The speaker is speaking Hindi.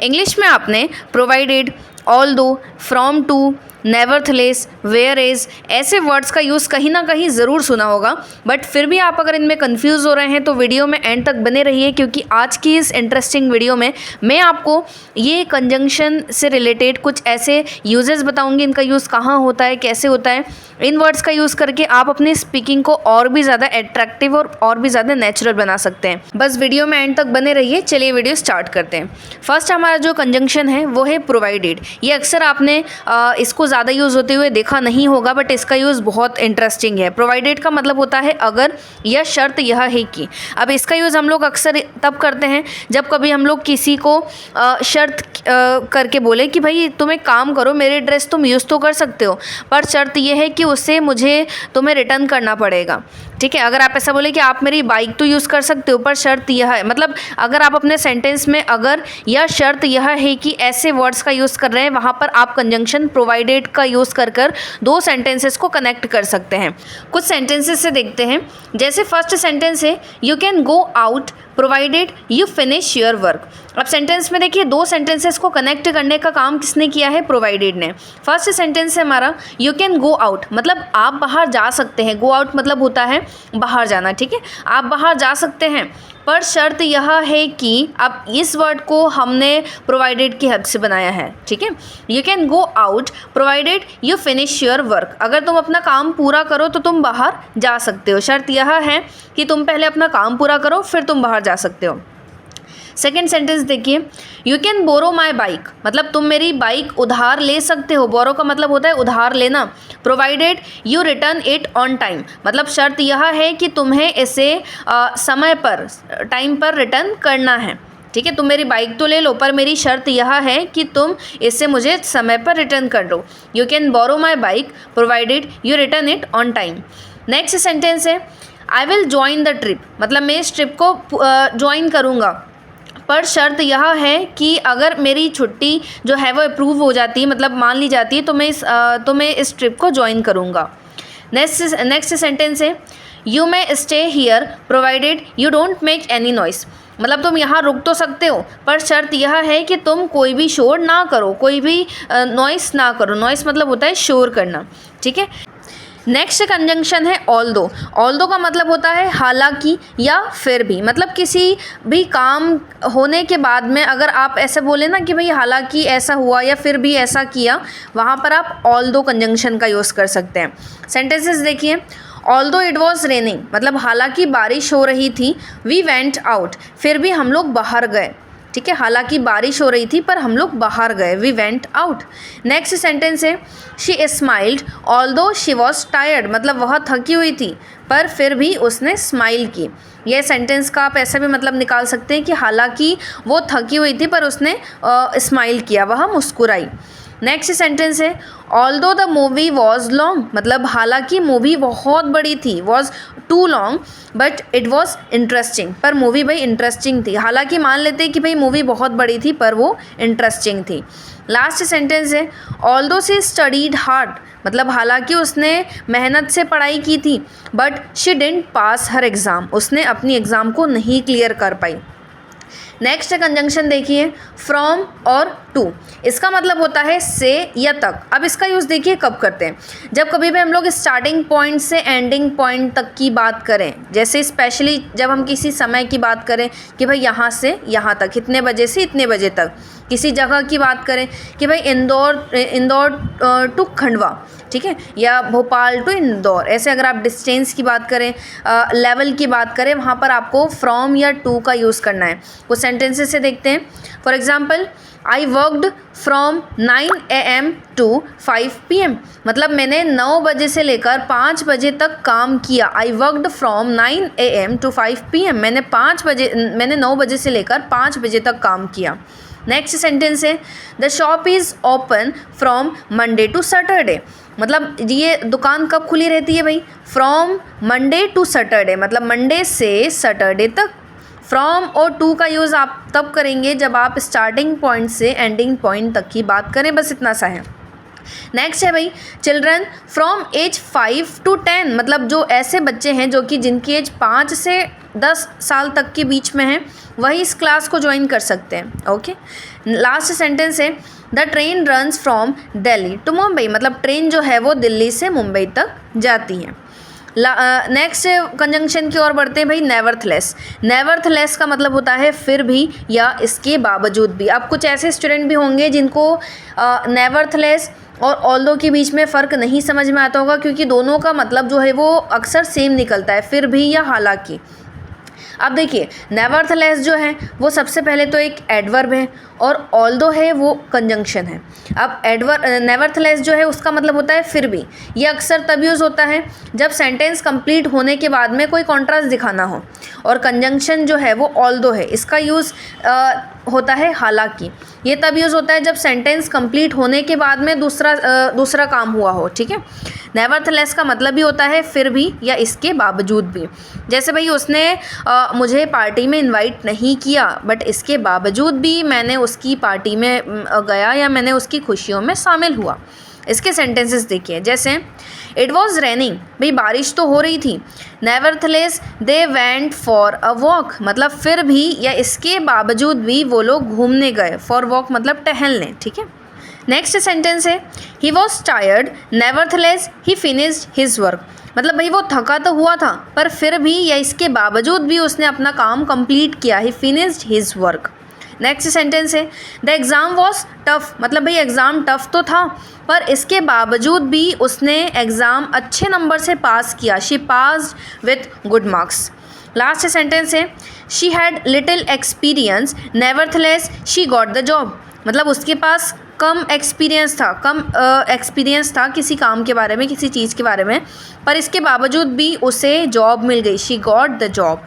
इंग्लिश में आपने provided, although, from to, nevertheless, where is ऐसे वर्ड्स का यूज़ कहीं ना कहीं ज़रूर सुना होगा, बट फिर भी आप अगर इनमें कंफ्यूज हो रहे हैं तो वीडियो में एंड तक बने रहिए, क्योंकि आज की इस इंटरेस्टिंग वीडियो में मैं आपको ये कंजंक्शन से रिलेटेड कुछ ऐसे यूजेस बताऊंगी, इनका यूज़ कहाँ होता है, कैसे होता है। इन वर्ड्स का यूज़ करके आप अपनी स्पीकिंग को और भी ज़्यादा एट्रैक्टिव और भी ज़्यादा नेचुरल बना सकते हैं। बस वीडियो में एंड तक बने रहिए। चलिए वीडियो स्टार्ट करते हैं। फर्स्ट हमारा जो कंजंक्शन है वो है प्रोवाइडेड। ये अक्सर आपने इसको ज़्यादा यूज़ होते हुए देखा नहीं होगा, बट इसका यूज़ बहुत इंटरेस्टिंग है। प्रोवाइडेड का मतलब होता है अगर, या शर्त यह है कि। अब इसका यूज़ हम लोग अक्सर तब करते हैं जब कभी हम लोग किसी को शर्त करके बोले कि भाई तुम एक काम करो, मेरी ड्रेस तुम यूज़ तो कर सकते हो, पर शर्त यह है कि उससे मुझे तुम्हें रिटर्न करना पड़ेगा। ठीक है, अगर आप ऐसा बोले कि आप मेरी बाइक तो यूज़ कर सकते हो, पर शर्त यह है, मतलब अगर आप अपने सेंटेंस में अगर या शर्त यह है कि ऐसे वर्ड्स का यूज़ कर रहे हैं, वहाँ पर आप कंजंक्शन प्रोवाइडेड का यूज़ कर दो सेंटेंसेस को कनेक्ट कर सकते हैं। कुछ सेंटेंसेस से देखते हैं। जैसे फर्स्ट सेंटेंस है, you can go out provided you finish your work. अब सेंटेंस में देखिए दो सेंटेंसेस को कनेक्ट करने का काम किसने किया है? प्रोवाइडेड ने। फर्स्ट सेंटेंस है हमारा यू कैन गो आउट, मतलब आप बाहर जा सकते हैं। गो आउट मतलब होता है बाहर जाना। ठीक है, आप बाहर जा सकते हैं, पर शर्त यह है कि अब इस वर्ड को हमने प्रोवाइडेड की हेल्प से बनाया है। ठीक है, you can go out provided you finish your work. अगर तुम अपना काम पूरा करो तो तुम बाहर जा सकते हो। शर्त यह है कि तुम पहले अपना काम पूरा करो, फिर तुम बाहर जा सकते हो। सेकेंड सेंटेंस देखिए, you can borrow my bike, मतलब तुम मेरी बाइक उधार ले सकते हो। बोरो का मतलब होता है उधार लेना। Provided you return it on time, मतलब शर्त यह है कि तुम्हें इसे समय पर, टाइम पर रिटर्न करना है। ठीक है, तुम मेरी बाइक तो ले लो, पर मेरी शर्त यह है कि तुम इससे मुझे समय पर रिटर्न कर दो। You can borrow my bike provided you return it on time. Next sentence है, I will join the trip, मतलब मैं इस ट्रिप को ज्वाइन करूँगा, पर शर्त यह है कि अगर मेरी छुट्टी जो है वो अप्रूव हो जाती है, मतलब मान ली जाती है, तो मैं इस ट्रिप को ज्वाइन करूँगा। नेक्स्ट सेंटेंस है, you may stay here provided you don't make any noise, मतलब तुम यहाँ रुक तो सकते हो, पर शर्त यह है कि तुम कोई भी शोर ना करो, कोई भी नॉइस ना करो। नॉइस मतलब होता है शोर करना। ठीक है, नेक्स्ट कंजंक्शन है ऑल्दो। ऑल्दो का मतलब होता है हालांकि या फिर भी, मतलब किसी भी काम होने के बाद में अगर आप ऐसे बोले ना कि भाई हालांकि ऐसा हुआ या फिर भी ऐसा किया, वहाँ पर आप ऑल्दो कंजंक्शन का यूज़ कर सकते हैं। सेंटेंसेस देखिए, ऑल्दो इट वॉज रेनिंग, मतलब हालांकि बारिश हो रही थी, वी वेंट आउट, फिर भी हम लोग बाहर गए। ठीक है, हालांकि बारिश हो रही थी पर हम लोग बाहर गए, we went out. Next sentence है, she smiled although she was tired, मतलब वह थकी हुई थी पर फिर भी उसने स्माइल की। यह सेंटेंस का आप ऐसा भी मतलब निकाल सकते हैं कि हालांकि वो थकी हुई थी पर उसने स्माइल किया, वह मुस्कुराई। नेक्स्ट सेंटेंस है, although the movie was long, मतलब हालांकि मूवी बहुत बड़ी थी, was too long but it was interesting, पर मूवी भाई इंटरेस्टिंग थी। हालांकि मान लेते हैं कि भाई मूवी बहुत बड़ी थी पर वो इंटरेस्टिंग थी। लास्ट सेंटेंस है, ऑल्दो शी स्टडीड हार्ड, मतलब हालांकि उसने मेहनत से पढ़ाई की थी, but she didn't pass her exam, उसने अपनी एग्ज़ाम को नहीं क्लियर कर पाई। नेक्स्ट कंजंक्शन देखिए, फ्रॉम और टू। इसका मतलब होता है से या तक। अब इसका यूज़ देखिए कब करते हैं, जब कभी भी हम लोग स्टार्टिंग पॉइंट से एंडिंग पॉइंट तक की बात करें, जैसे स्पेशली जब हम किसी समय की बात करें कि भाई यहाँ से यहाँ तक, इतने बजे से इतने बजे तक। किसी जगह की बात करें कि भाई इंदौर टू खंडवा, ठीक है, या भोपाल टू इंदौर, ऐसे अगर आप डिस्टेंस की बात करें, लेवल की बात करें, वहाँ पर आपको फ्रॉम या टू का यूज़ करना है। कुछ सेंटेंसेस से देखते हैं। For example, I worked from 9 AM to 5 PM, मतलब मैंने 9 बजे से लेकर 5 बजे तक काम किया। I worked from 9 AM to 5 PM, मैंने 9 बजे से लेकर 5 बजे तक काम किया। नेक्स्ट सेंटेंस है, the shop is open from Monday to Saturday, मतलब ये दुकान कब खुली रहती है भाई? फ्रॉम मंडे टू सैटरडे, मतलब मंडे से सैटरडे तक। फ्रॉम और टू का यूज़ आप तब करेंगे जब आप स्टार्टिंग पॉइंट से एंडिंग पॉइंट तक की बात करें, बस इतना सा है। नेक्स्ट है भाई, चिल्ड्रन फ्रॉम एज 5 to 10, मतलब जो ऐसे बच्चे हैं जो कि जिनकी एज 5 से 10 साल तक के बीच में हैं वही इस क्लास को ज्वाइन कर सकते हैं। ओके, लास्ट सेंटेंस है the train runs from Delhi to Mumbai, मतलब ट्रेन जो है वो दिल्ली से मुंबई तक जाती है। नेक्स्ट कंजंक्शन की ओर बढ़ते हैं भाई, नेवरथलेस। नेवरथलेस का मतलब होता है फिर भी या इसके बावजूद भी। अब कुछ ऐसे स्टूडेंट भी होंगे जिनको नेवरथलेस और ऑल्दो के बीच में फ़र्क नहीं समझ में आता होगा, क्योंकि दोनों का मतलब जो है वो अक्सर सेम निकलता है, फिर भी या हालांकि। अब देखिए नेवरथलेस जो है वो सबसे पहले तो एक एडवर्ब है और ऑल्दो है वो कंजंक्शन है। अब नेवरथलेस जो है उसका मतलब होता है फिर भी। ये अक्सर तब यूज़ होता है जब सेंटेंस कंप्लीट होने के बाद में कोई कॉन्ट्रास्ट दिखाना हो, और कंजंक्शन जो है वो ऑल्दो है, इसका यूज़ होता है हालांकि। ये तब यूज़ होता है जब सेंटेंस कंप्लीट होने के बाद में दूसरा काम हुआ हो। ठीक है, नेवरथलेस का मतलब भी होता है फिर भी या इसके बावजूद भी। जैसे भाई उसने मुझे पार्टी में इनवाइट नहीं किया, बट इसके बावजूद भी मैंने उसकी पार्टी में गया या मैंने उसकी खुशियों में शामिल हुआ। इसके सेंटेंसेस देखिए, जैसे इट वॉज रेनिंग, भाई बारिश तो हो रही थी। Nevertheless they went for a walk, मतलब फिर भी या इसके बावजूद भी वो लोग घूमने गए। फॉर वॉक मतलब टहलने। ठीक है, नेक्स्ट सेंटेंस है he was tired nevertheless he finished his work, मतलब भाई वो थका तो हुआ था पर फिर भी या इसके बावजूद भी उसने अपना काम कंप्लीट किया। ही finished his work. Next sentence है द एग्ज़ाम वॉज टफ, मतलब भाई एग्ज़ाम टफ तो था पर इसके बावजूद भी उसने एग्ज़ाम अच्छे नंबर से पास किया। She passed with good marks. Last sentence है she had little experience nevertheless she got the job, मतलब उसके पास कम एक्सपीरियंस था किसी काम के बारे में, किसी चीज़ के बारे में, पर इसके बावजूद भी उसे जॉब मिल गई। She got the job.